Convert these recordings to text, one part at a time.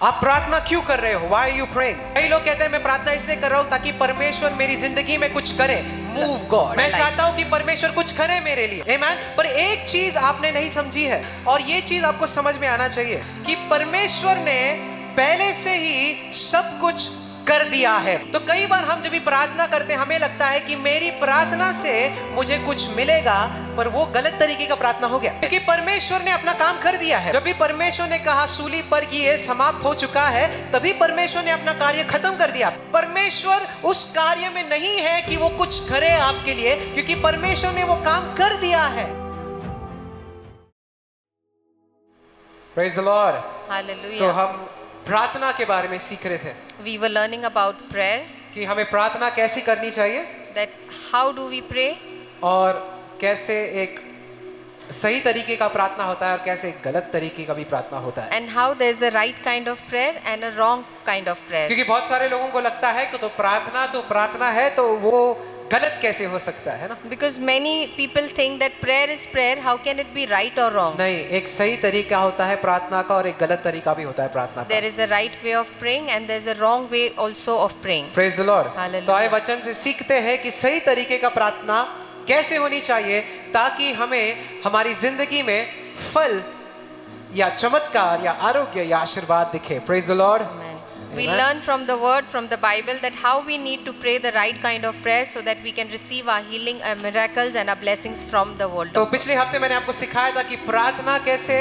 आप प्रार्थना क्यों कर रहे हो? Why are you praying? कई लोग कहते हैं मैं प्रार्थना इसलिए कर रहा हूँ ताकि परमेश्वर मेरी जिंदगी में कुछ करे. Move God. मैं चाहता हूँ कि परमेश्वर कुछ करे मेरे लिए. Amen. पर एक चीज आपने नहीं समझी है और ये चीज आपको समझ में आना चाहिए कि परमेश्वर ने पहले से ही सब कुछ कर दिया है. तो कई बार हम जब भी प्रार्थना करते हैं हमें लगता है कि मेरी प्रार्थना से मुझे कुछ मिलेगा, पर वो गलत तरीके का प्रार्थना हो गया क्योंकि परमेश्वर ने अपना काम कर दिया है. जब भी परमेश्वर ने कहा सूली पर कि ये समाप्त हो चुका है, तभी परमेश्वर ने अपना कार्य खत्म कर दिया. परमेश्वर उस कार्य में नहीं है कि वो कुछ करे आपके लिए, क्योंकि परमेश्वर ने वो काम कर दिया है. Praise the Lord. Hallelujah. तो हम प्रार्थना के बारे में सीख रहे थे We were learning about prayer, कि हमें प्रार्थना कैसी करनी चाहिए that how do we pray और कैसे एक सही तरीके का प्रार्थना होता है और कैसे एक गलत तरीके का भी प्रार्थना होता है. and how there's a right kind of prayer and a wrong kind of prayer. क्योंकि बहुत सारे लोगों को लगता है कि तो प्रार्थना है तो वो गलत कैसे हो सकता है ना. Because many people think that prayer is prayer, how can it be right or wrong? नहीं, एक सही तरीका होता है प्रार्थना का और एक गलत तरीका भी होता है प्रार्थना का. There is a right way of praying and there's a wrong way also of praying. Praise the Lord. Hallelujah. तो आए वचन से सीखते हैं कि सही तरीके का प्रार्थना कैसे होनी चाहिए ताकि हमें हमारी जिंदगी में फल या चमत्कार या आरोग्य या आशीर्वाद दिखे. Praise the Lord. Amen. We Amen. learn from the word, from the Bible, that how we need to pray the right kind of prayer so that we can receive our healing, our miracles and our blessings from the world. तो पिछले हफ्ते मैंने आपको सिखाया था कि प्रार्थना कैसे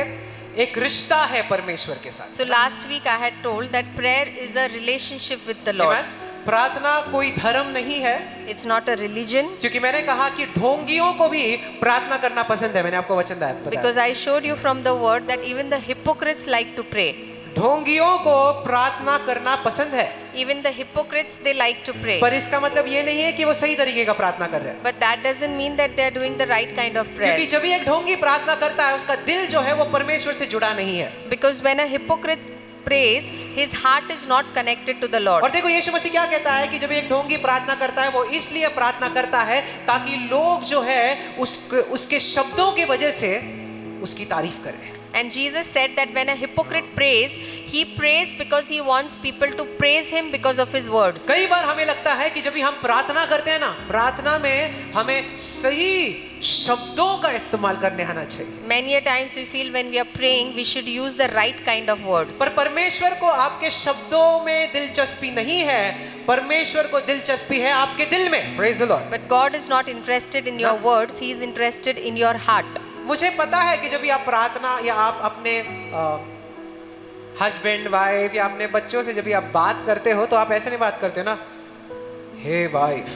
एक रिश्ता है परमेश्वर के साथ. So last week I had told that prayer is a relationship with the Lord. Amen. प्रार्थना कोई धर्म नहीं है, It's not a religion. क्योंकि मैंने कहा कि ढोंगियों को भी प्रार्थना करना पसंद है. मैंने आपको वचन बताया. Because I showed you from the word that even the hypocrites like to pray. ढोंगियों को प्रार्थना करना पसंद है, Even the hypocrites, they like to pray. पर इसका मतलब ये नहीं है कि वो सही तरीके का प्रार्थना कर रहे हैं. But that doesn't mean that they are doing the right kind of prayer. क्योंकि जब भी एक ढोंगी प्रार्थना करता है उसका दिल जो है वो परमेश्वर से जुड़ा नहीं है. Because when a hypocrite prays, his heart is not connected to the Lord. और देखो यीशु मसीह क्या कहता है कि जब एक ढोंगी प्रार्थना करता है वो इसलिए प्रार्थना करता है ताकि लोग जो है उसके शब्दों की वजह से उसकी तारीफ करें. And Jesus said that when a hypocrite prays, he prays because he wants people to praise him because of his words. कई बार हमें लगता है कि जब भी हम प्रार्थना करते हैं ना, प्रार्थना में हमें सही शब्दों का इस्तेमाल करने आना चाहिए. Many a times we feel when we are praying, we should use the right kind of words. पर परमेश्वर को आपके शब्दों में दिलचस्पी नहीं है, परमेश्वर को दिलचस्पी है आपके दिल में. Praise the Lord. But God is not interested in your words, he is interested in your heart. मुझे पता है कि जब भी आप प्रार्थना या आप अपने हस्बैंड वाइफ या अपने बच्चों से जब भी आप बात करते हो तो आप ऐसे नहीं बात करते हो ना, हे wife.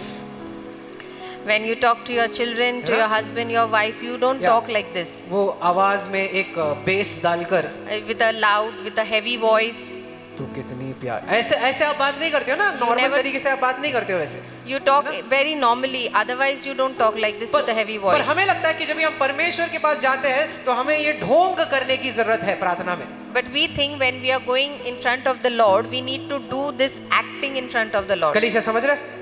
When you talk to your children, to your husband, your wife, you don't Yeah. talk like this. वो आवाज में एक बेस डालकर With a loud, with a heavy voice. तू कितनी प्यार, ऐसे आप बात नहीं करते हो ना. नॉर्मल never- तरीके से आप बात नहीं करते हो वैसे. You talk very normally, otherwise you don't talk like this with a heavy पर voice. हमें लगता है कि जब भी हम परमेश्वर के पास जाते हैं तो हमें ये ढोंग करने की जरूरत है प्रार्थना में. But we think when we are going in front of the Lord, we need to do this acting in front of the Lord. कलीसिया समझ रहे?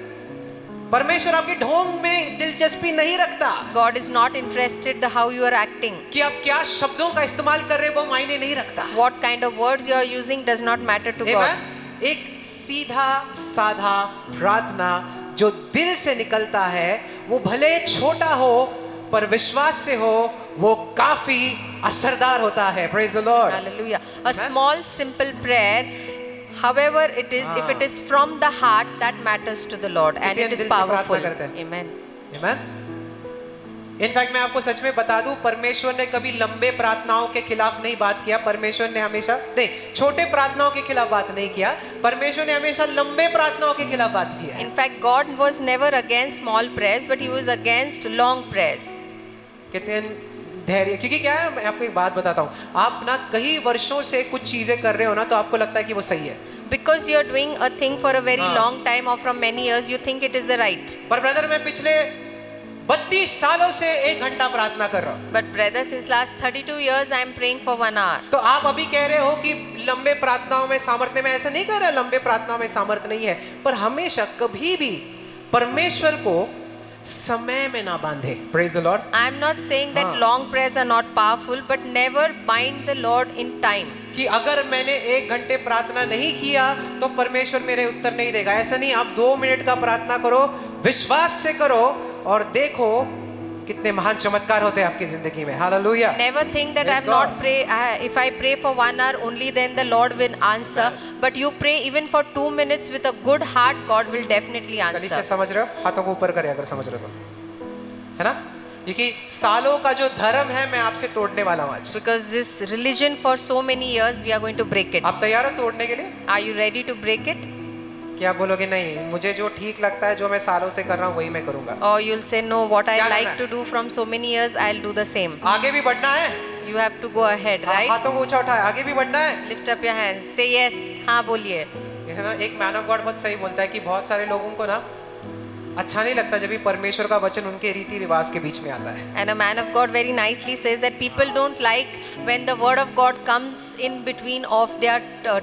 परमेश्वर आपके ढोंग में दिलचस्पी नहीं रखता. God is not interested the how you are acting. कि आप क्या शब्दों का इस्तेमाल कर रहे हो वो मायने नहीं रखता. What kind of words you are using does not matter to God. Amen? एक सीधा साधा प्रार्थना जो दिल से निकलता है वो भले छोटा हो पर विश्वास से हो वो काफी असरदार होता है. Praise the Lord. Hallelujah. A small simple prayer, however it is, if it is from the heart, that matters to the Lord and it is दिल से प्रार्थना powerful. करते हैं. Amen. Amen? इनफैक्ट मैं आपको सच में बता दूं, परमेश्वर ने कभी लंबे प्रार्थनाओं के खिलाफ नहीं बात किया. परमेश्वर ने हमेशा नहीं, छोटे प्रार्थनाओं के खिलाफ बात नहीं किया. परमेश्वर ने हमेशा लंबे प्रार्थनाओं के खिलाफ बात किया है. In fact, God was never against small prayers, but he was against long prayers. कितने धैर्य, क्योंकि क्या है, मैं आपको एक बात बताता हूँ. आप ना कई वर्षों से कुछ चीजें कर रहे हो ना तो आपको लगता है कि वो सही है. Because you are doing a thing for a very long time or from many years, you think it is the right. पर ब्रदर मैं पिछले 32 सालों से 1 घंटा प्रार्थना कर रहा हूँ. But brother, since last 32 years, I am praying for 1 hour. तो आप अभी कह रहे हो कि लंबे प्रार्थनाओं में सामर्थ्य, में ऐसा नहीं कह रहा लंबे प्रार्थनाओं में सामर्थ्य नहीं है, पर हमेशा कभी भी परमेश्वर को समय में ना बांधे। Praise the Lord. I am not saying that हाँ। long prayers are not powerful, but never bind the Lord in time. कि अगर मैंने 1 घंटे प्रार्थना नहीं किया तो परमेश्वर मेरे उत्तर नहीं देगा। ऐसा नहीं, आप 2 मिनट का प्रार्थना करो, विश्वास से करो और देखो कितने महान चमत्कार होते हैं आपकी जिंदगी में। Hallelujah. Never think that I Praise have not God. pray. If I pray for 1 hour, only then the Lord will answer. But you pray even for 2 minutes with a good heart, God will definitely कलीसिया answer. समझ रहे हो? हाथों को ऊपर करे अगर समझ रहे हो तो, है ना? क्योंकि सालों का जो धर्म है मैं आपसे तोड़ने वाला हूं आज। Because this religion for so many years, we are going to break it. आप तैयार हो तोड़ने के लिए? Are you ready to break it? क्या बोलोगे? नहीं, मुझे जो ठीक लगता है, जो मैं सालों से कर रहा हूँ वही मैं करूंगा। Or you'll say, no, what I क्या like करना to do from so many years, I'll do the same. आगे भी बढ़ना है। You have to go ahead, right? हाथों को ऊंचा उठाए, आगे भी बढ़ना है। Lift up your hands. Say yes. हाँ बोलिए. जैसे ना एक मैन ऑफ गॉड बहुत सही बोलता है कि बहुत सारे लोगों को ना अच्छा नहीं लगता जब भी परमेश्वर का वचन उनके रीति रिवाज के बीच में आता है। And a man of God very nicely says that people don't like when the word of God comes in between of their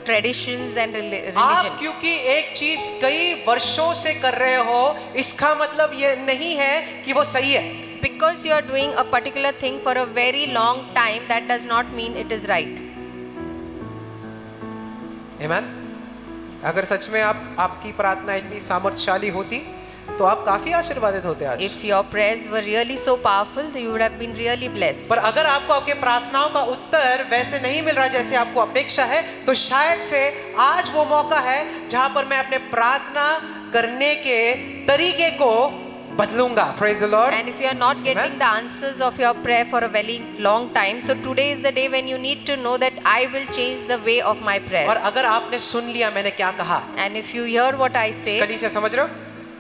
traditions and आप religion. क्योंकि एक चीज कई वर्षों से कर रहे हो, इसका मतलब ये नहीं है कि वो सही है। Because you are doing a particular thing for a very long time, that does not mean it is right. आमीन। अगर सच में आपकी प्रार्थना इतनी सामर्थ्यशाली होती तो आप काफी आशीर्वादित होते आज। If your prayers were really so powerful, you would have been really blessed. पर अगर आपको आपके प्रार्थनाओं का उत्तर वैसे नहीं मिल रहा जैसे आपको अपेक्षा है, तो शायद से आज वो मौका है जहां पर मैं अपने प्रार्थना करने के तरीके को बदलूंगा। Praise the Lord. And if you are not getting the answers of your prayer for a very long time, so today is the day when you need to know that I will change the way of my और prayer. अगर आपने सुन लिया मैंने क्या कहा, And if you hear what I say, कलीसिया समझ रहे हो?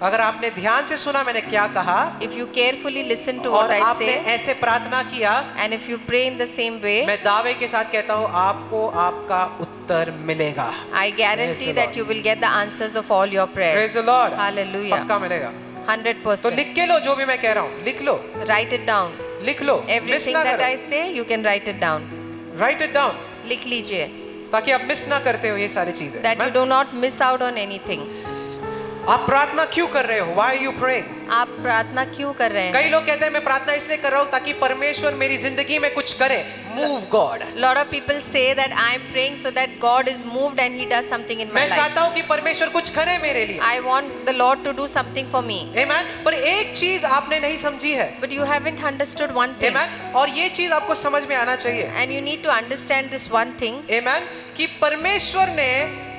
अगर आपने ध्यान से सुना मैंने क्या कहा if you carefully listen to और what I आपने say, ऐसे प्रार्थना किया, and if you pray in the same way, मैं दावे के साथ कहता हूँ आपको आपका उत्तर मिलेगा। I guarantee the that Lord. you will get the answers of all your Praise prayers. the Lord. Hallelujah. पक्का मिलेगा। 100%. तो लिख के लो जो भी मैं कह रहा हूँ, लिख लो, Write it down. लिख लो, मिस Everything ना that I करो, say, you can write it down. Right it down, लिख लीजिए, ताकि आप मिस ना करते हो ये सारी चीजें। that you do not miss out on anything. आप प्रार्थना क्यों कर रहे हो? Why are you praying? आप प्रार्थना क्यों कर रहे हैं? कई लोग कहते हैं मैं प्रार्थना इसलिए कर रहा हूँ ताकि परमेश्वर मेरी जिंदगी में कुछ करे। Move God. Lot of people say that I am praying so that God is moved and He does something in my मैं life. चाहता हूँ कि परमेश्वर कुछ करे मेरे लिए। I want the Lord to do something for me. Amen. पर एक चीज आपने नहीं समझी है। But you haven't understood one thing. Amen. और ये चीज आपको समझ में आना चाहिए। And you need to understand this one thing. Amen. कि परमेश्वर ने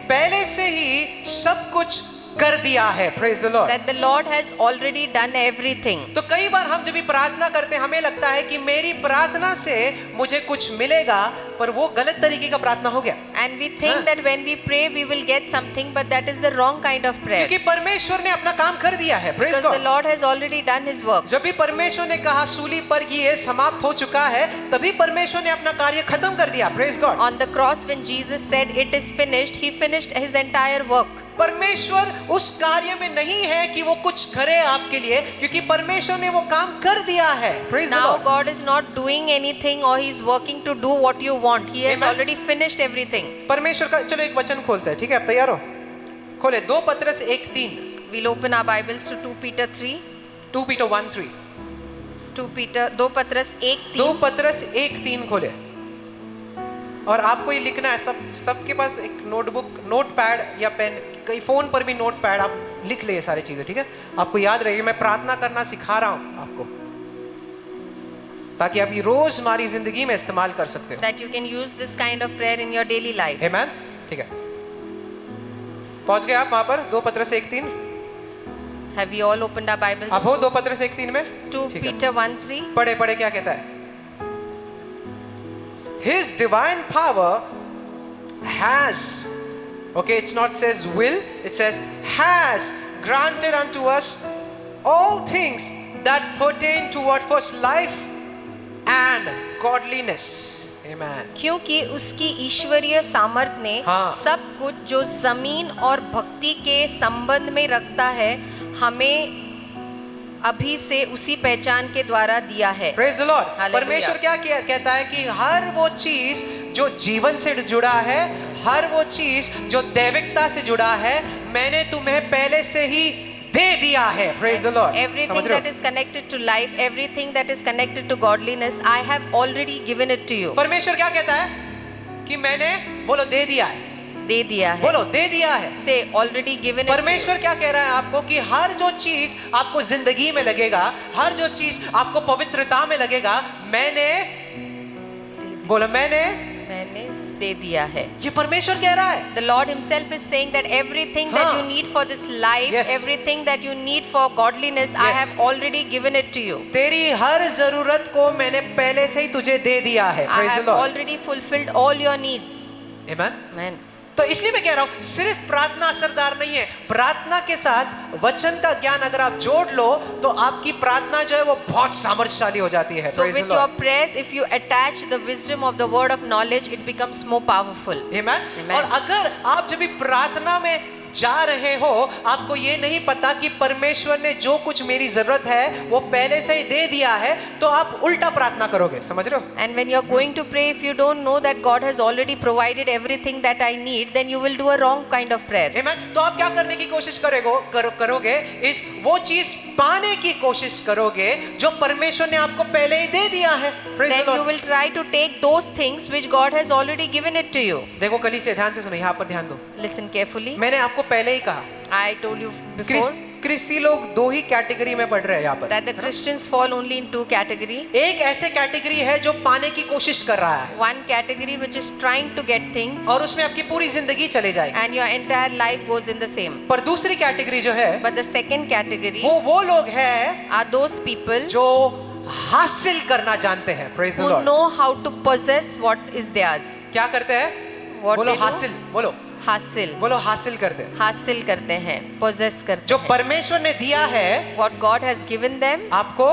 पहले से ही सब कुछ कर दिया है। Praise the Lord. That the Lord has already done everything. तो कई बार हम जब भी प्रार्थना करते हैं हमें लगता है कि मेरी प्रार्थना से मुझे कुछ मिलेगा, पर वो गलत तरीके का प्रार्थना हो गया। And we think that when we pray we will get something, but that is the wrong kind of prayer. क्योंकि परमेश्वर ने अपना काम कर दिया है। Praise Because the God. Lord has already done His work. जब भी परमेश्वर ने कहा सूली पर कि ये समाप्त हो चुका है, तभी परमेश्वर ने अपना कार्य खत्म कर दिया। Praise God. On the cross when Jesus said it is finished, He finished His entire work. परमेश्वर उस कार्य में नहीं है कि वो कुछ करे आपके लिए, क्योंकि परमेश्वर ने वो काम कर दिया है। Praise the Now Lord. God is not doing anything or He is working to do what you want. He has Amen. already finished everything. परमेश्वर का चलो एक वचन खोलते हैं, ठीक है? आप तैयार हो? खोले 2 पत्रस 1:3। We'll open our Bibles to 2 Peter 3. 2 Peter 1:3। 2 पत्रस 1:3. 2 पत्रस 1:3 खोले। और आपको ये लिखना है, सबके पास एक नोटबुक, नोटपैड या पेन, कई फोन पर भी नोटपैड, आप लिख ले ये सारी चीजें, ठीक है? आपको याद रहे, मैं प्रार्थना करना सिखा रहा हूं आपको, ताकि आप ये रोजमर्रा जिंदगी में इस्तेमाल कर सकते हो। That you can use this kind of prayer in your daily life. आमेन। ठीक है, पहुंच गए आप वहां पर 2 पत्रस 1:3? Have we all opened our Bibles? आप हो 2 पत्रस 1:3 में? 2 ठीक है। Peter 1:3. पढ़े क्या कहता है? His divine power has, okay, it's not says will, it says has granted unto us all things that pertain toward first life and godliness. Amen. क्योंकि उसकी ईश्वरीय सामर्थ ने हाँ। सब कुछ जो जमीन और भक्ति के संबंध में रखता है हमें अभी से उसी पहचान के द्वारा दिया है। Praise the Lord. Hallelujah. परमेश्वर क्या कहता है कि हर वो चीज जो जीवन से जुड़ा है, हर वो चीज जो दैविकता से जुड़ा है, मैंने तुम्हें पहले से ही दे दिया है. Praise the Lord. Everything समझ रहे that हो? is connected to life, everything that is connected to godliness, I have already given it to you. परमेश्वर क्या कहता है कि मैंने, बोलो, दे दिया है. दे दिया है. बोलो, दे दिया है. Say already given it to you. परमेश्वर क्या कह रहा है आपको कि हर जो चीज आपको जिंदगी में लगेगा, हर जो चीज आपको पवित्रता में लगेगा, मैंने, बोलो, मैंने दे दिया है. ये परमेश्वर कह रहा है. The Lord himself is saying that everything that हाँ. you need for this life, Yes. everything that you need for godliness, I Yes. have already given it to you. तेरी हर जरूरत को मैंने पहले से ही तुझे दे दिया है. I Praise the have Lord. already fulfilled all your needs. Amen. Amen. तो इसलिए मैं कह रहा हूं सिर्फ प्रार्थना असरदार नहीं है, प्रार्थना के साथ वचन का ज्ञान अगर आप जोड़ लो तो आपकी प्रार्थना जो है वो बहुत सामर्थ्यशाली हो जाती है. So Praise the with your Lord. prayers, if you attach the wisdom of the word of knowledge, it becomes more powerful. Amen? Amen. और अगर आप जब भी प्रार्थना में जा रहे हो, आपको ये नहीं पता कि परमेश्वर ने जो कुछ मेरी जरूरत है वो पहले से ही दे दिया है, तो आप उल्टा प्रार्थना करोगे. समझ रहे हो? And when you are going to pray, if you don't know that God has already provided everything that I need, then you will do a wrong kind of prayer. Amen? तो आप क्या करने की कोशिश करोगे? इस वो चीज पाने की कोशिश करोगे जो परमेश्वर ने आपको पहले ही दे दिया है. Praise the Then you Lord. will try to take those things which God has already given it to you. देखो कली से ध्यान से सुनो, यहाँ पर ध्यान दो. Listen carefully. मैंने आपको पहले ही कहा I told you before क्रिस्ती लोग दो ही कैटेगरी में पढ़ रहे हैं यहाँ पर. that the Christians fall only in two category. एक ऐसे कैटेगरी है जो पाने की कोशिश कर रहा है One category which is trying to get things और उसमें आपकी पूरी जिंदगी चले जाएगी. and your entire life goes in the same. पर दूसरी कैटेगरी जो है But the second category वो लोग हैं are those people जो हासिल करना जानते हैं. Praise the who Lord. know how to possess what is theirs. क्या करते हैं? What बोलो they do? हासिल. बोलो हासिल करते हैं. हासिल करते हैं, possess करते जो हैं. परमेश्वर ने दिया है What God has given them, आपको,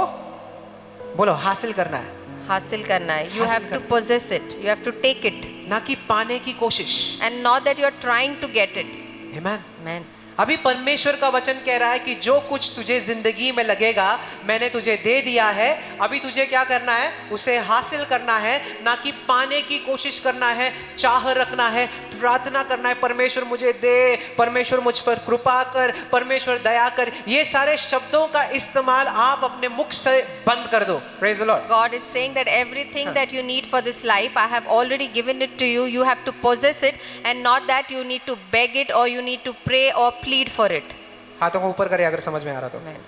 बोलो हासिल करना है, हासिल करना है. You हासिल have to करना. possess it. You have to take it. ना कि पाने की कोशिश. And not that you are trying to get it. Amen. Amen. अभी परमेश्वर का वचन कह रहा है कि जो कुछ तुझे जिंदगी में लगेगा मैंने तुझे दे दिया है. अभी तुझे क्या करना है? उसे हासिल करना है, ना कि पाने की कोशिश करना है, चाह रखना है, प्रार्थना करना है, परमेश्वर मुझे दे, परमेश्वर मुझ पर कृपा कर, परमेश्वर दया कर. ये सारे शब्दों का इस्तेमाल आप अपने मुख से बंद कर दो. Praise the Lord. God is saying that everything that you need for this life, I have already given it to you. You have to possess it, and not that you need to beg it or you need to pray or plead for it. हाथों को ऊपर करे अगर समझ में आ रहा तो. Amen.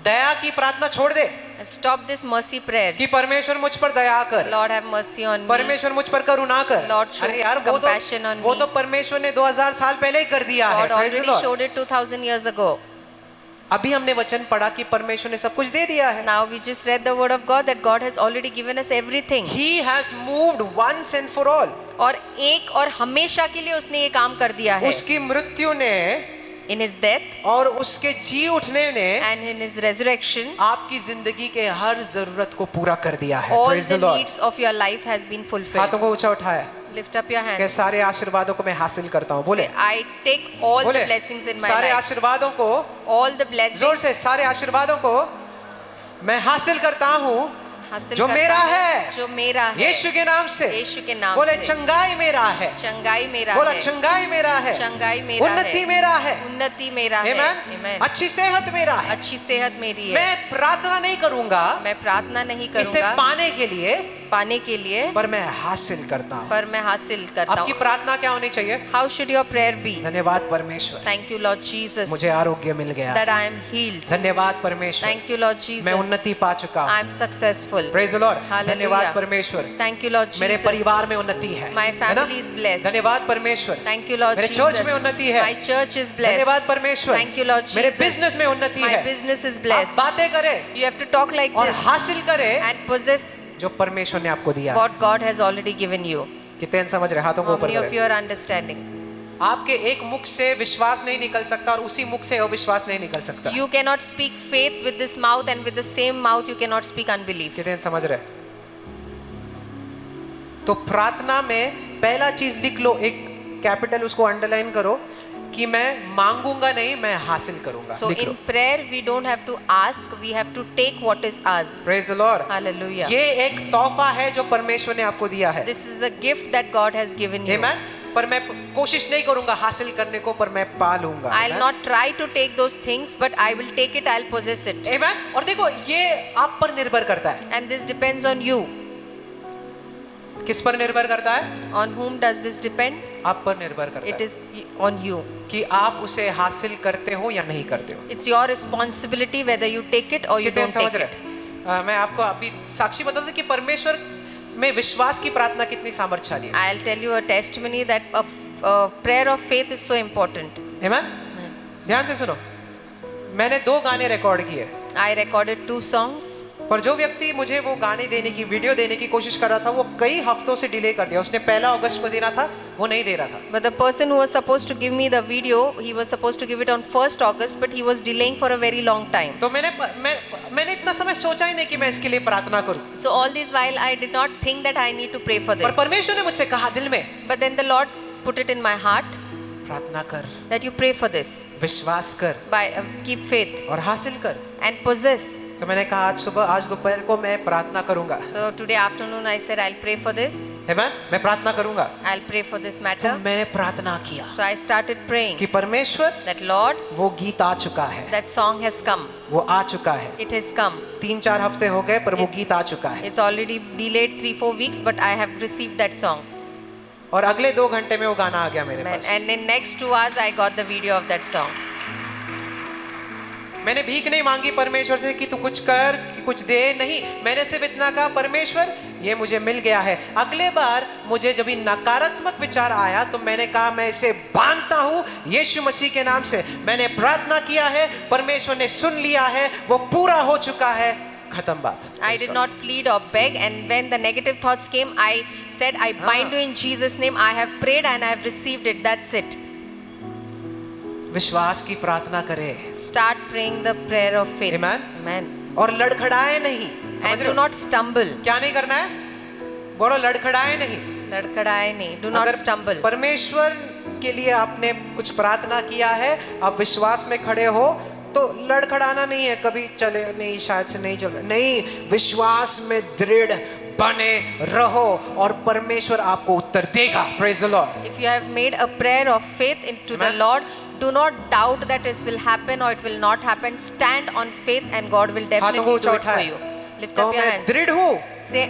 दया की प्रार्थना छोड़ दे Stop this mercy prayers. कि परमेश्वर मुझ पर दया कर, Lord have mercy on me. परमेश्वर मुझ पर करुणा कर. Lord, show अरे यार compassion on वो me. तो परमेश्वर ने 2000 साल पहले ही कर दिया है. God Praise the already Lord. showed it 2000 years ago. अभी हमने वचन पढ़ा कि परमेश्वर ने सब कुछ दे दिया है. Now we just read the word of God that God has already given us everything. He has moved once and for all. और एक और हमेशा के लिए उसने ये काम कर दिया है. उसकी मृत्यु ने In his death और उसके जी उठने ने and in his resurrection, आपकी जिंदगी के हर जरूरत को पूरा कर दिया है. all Praise the the Lord. needs of your life has been fulfilled. हाथों को ऊंचा उठाया Lift up your कि hands. सारे आशीर्वादों को मैं हासिल करता हूँ. बोले Say, I take all the बोले blessings in my सारे life. आशीर्वादों को, All the जोर blessings से, सारे आशीर्वादों को मैं हासिल करता हूँ हासिल जो करता मेरा हूँ, है. जो मेरा है. यीशु के नाम से. यीशु के नाम बोले से. चंगाई मेरा है. चंगाई मेरा बोला है. चंगाई मेरा है. चंगाई मेरा उन्नति है. मेरा है. उन्नति मेरा है. Amen? Amen. अच्छी सेहत मेरा है. अच्छी सेहत मेरी है. मैं प्रार्थना नहीं करूंगा मैं प्रार्थना नहीं इसे करूंगा पाने के लिए, पाने के लिए, पर मैं हासिल करता हूँ. पर मैं हासिल करता आपकी हूँ. प्रार्थना क्या होनी चाहिए? How should your prayer be? धन्यवाद परमेश्वर, Thank you Lord Jesus मुझे आरोग्य मिल गया. that I am healed. धन्यवाद परमेश्वर, Thank you Lord मैं Jesus उन्नति पा चुका I हूँ. am successful. Praise the Lord. Hallelujah. धन्यवाद परमेश्वर, Thank you Lord मेरे Jesus. परिवार में उन्नति है. My है ना? family is blessed. धन्यवाद परमेश्वर, Thank you Lord मेरे Jesus. चर्च में उन्नति है. My church is blessed. धन्यवाद परमेश्वर, Thank you Lord मेरे Jesus. बिजनेस में उन्नति My है. business is आप blessed. बातें करें You have to talk like और this हासिल करें and possess जो परमेश्वर ने आपको दिया. what God has already given you. कितने समझ रहे? हाथों को How ऊपर many of करें. you are understanding? आपके एक मुख से विश्वास नहीं निकल सकता और उसी मुख से अविश्वास नहीं निकल सकता. You cannot speak faith with this mouth and with the same mouth you cannot speak unbelief. कितने समझ रहे? तो प्रार्थना में पहला चीज लिख लो, एक कैपिटल उसको अंडरलाइन करो कि मैं मांगूंगा नहीं, मैं हासिल करूंगा. So लिख लो. in prayer we don't have to ask, we have to take what is ours. Praise the Lord. Hallelujah. ये एक तोहफा है जो परमेश्वर ने आपको दिया है. This is a gift that God has given you. आमेन. पर मैं कोशिश नहीं करूंगा हासिल करने को, पर मैं पा लूंगा। I'll Amen? not try to take those things, but I will take it, I'll possess it. Amen? और देखो ये आप पर निर्भर करता है। And this depends on you. किस पर निर्भर करता है? On whom does this depend? आप पर निर्भर करता It है is on you. कि आप उसे हासिल करते हो या नहीं करते हो। It's your responsibility whether you take it or you कितने don't समझ take रहे it. हैं? मैं आपको अभी साक्षी बता दूं कि परमेश्वर में विश्वास की प्रार्थना कितनी सामर्थ्यशाली है। I'll tell you a testimony that a prayer of faith is so important. Amen? ध्यान से सुनो, मैंने 2 गाने रिकॉर्ड किए, I recorded 2 songs, पर जो व्यक्ति मुझे वो गाने देने की वीडियो देने की कोशिश कर रहा था वो कई हफ्तों से डिले कर दिया। उसने 1 अगस्त को देना था, वो नहीं दे रहा था। but the person who was supposed to give me the video, he was supposed to give it on 1st August, but he was delaying for a very long time. तो मैंने इतना समय सोचा ही नहीं कि मैं इसके लिए प्रार्थना करूं। So all this while I did not think that I need to pray for पर this. परमेश्वर ने मुझसे कहा दिल में, But then the Lord put it in my heart प्रार्थना कर, that you pray for this, विश्वास कर keep faith और हासिल कर। and possess. तो मैंने कहा आज दोपहर को मैं प्रार्थना करूंगा। So today afternoon I said I'll pray for this. Amen? मैं प्रार्थना करूंगा। I'll pray for this तो matter. मैंने प्रार्थना किया So I started praying कि परमेश्वर that Lord, वो गीत आ चुका है, that song has come. वो आ चुका है। It has come. 3-4 हफ्ते हो गए पर वो गीत आ चुका है It's already delayed 3-4 weeks, but I have received that song. और अगले 2 घंटे में वो गाना आ गया मेरे पास। And in next 2 hours I got the video of that song. मैंने भीख नहीं मांगी परमेश्वर से कि तू कुछ कर, कि कुछ दे, नहीं। मैंने सिर्फ इतना कहा, परमेश्वर ये मुझे मिल गया है। अगले बार मुझे जब नकारात्मक विचार आया तो मैंने कहा मैं इसे बांधता हूँ यीशु मसीह के नाम से। मैंने प्रार्थना किया है, परमेश्वर ने सुन लिया है, वो पूरा हो चुका है, खत्म बात। I did not plead or beg, and when the negative thoughts came, I said, I bind you in Jesus' name. I have prayed and I have received it. That's it. विश्वास की प्रार्थना करें। Start praying the prayer of faith. Amen? Amen. और लड़खड़ाए नहीं। समझ And रहे do हो? not stumble. क्या नहीं करना है? बोलो लड़खड़ाए नहीं। लड़खड़ाए नहीं. Do not अगर stumble. परमेश्वर के लिए आपने कुछ प्रार्थना किया है, आप विश्वास में खड़े हो, तो लड़खड़ाना नहीं है। कभी चले नहीं, शायद से नहीं चल, नहीं, विश्वास में दृढ़ बने रहो और परमेश्वर आपको उत्तर देगा। Praise the Lord. If you have made a prayer of faith into the Amen. Lord, do not doubt that it will happen or it will not happen. Stand on faith and God will हाथों definitely को do ऊंचा it for उठाए। you. Lift तो up your मैं hands. दृढ़ हूँ, Say,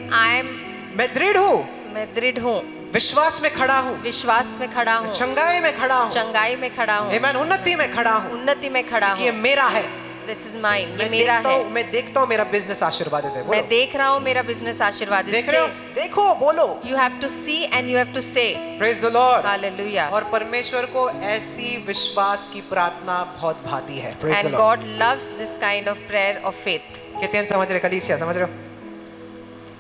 मैं दृढ़ हूँ, मैं दृढ़ हूँ, विश्वास में खड़ा हूँ, विश्वास में खड़ा हूँ, चंगाई में खड़ा हूँ, चंगाई में खड़ा हूँ, आमेन, उन्नति में खड़ा हूँ। उन्नति में खड़ा ये हूँ. मेरा है। This is mine. ये मेरा है. मैं देखता हूँ मेरा बिजनेस आशीर्वादित है। बोलो। मैं देख रहा हूँ मेरा बिजनेस आशीर्वादित. देख रहे हो? Say, देखो, बोलो। you have to see and you have to say. Praise the Lord. Hallelujah. और परमेश्वर को ऐसी विश्वास की प्रार्थना बहुत भाती है। Praise the And Lord. God loves this kind of prayer of faith. कितने समझ रहे? कलीसिया समझ रहे हो?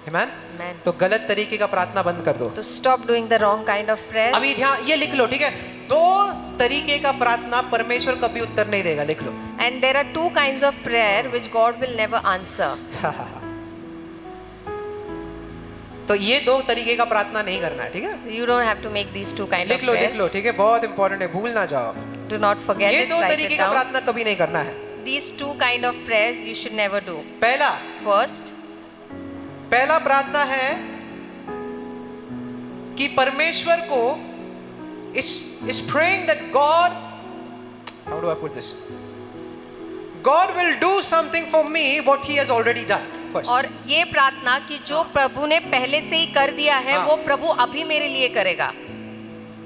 Amen? Amen. तो गलत तरीके का प्रार्थना बंद कर दो। To stop doing the wrong kind of prayer. अभी ध्यान ये लिख लो, ठीक है? 2 तरीके का प्रार्थना परमेश्वर कभी उत्तर नहीं देगा, लिख लो। And there are 2 kinds of prayer which God will never answer. तो ये 2 तरीके का प्रार्थना नहीं करना है, ठीक है? You don't have to make these 2 kind of लिख लो, prayer. ठीक है? बहुत इंपॉर्टेंट है, भूल ना जाओ। Do not forget ये it. 2 Write तरीके it का down. प्रार्थना कभी नहीं करना है। These 2 kind of prayers you should never do. पहला प्रार्थना है कि परमेश्वर को is praying that God, how do I put this? God will do something for me what he has already done first. और ये प्रार्थना कि जो प्रभु ने पहले से ही कर दिया है हाँ. वो प्रभु अभी मेरे लिए करेगा.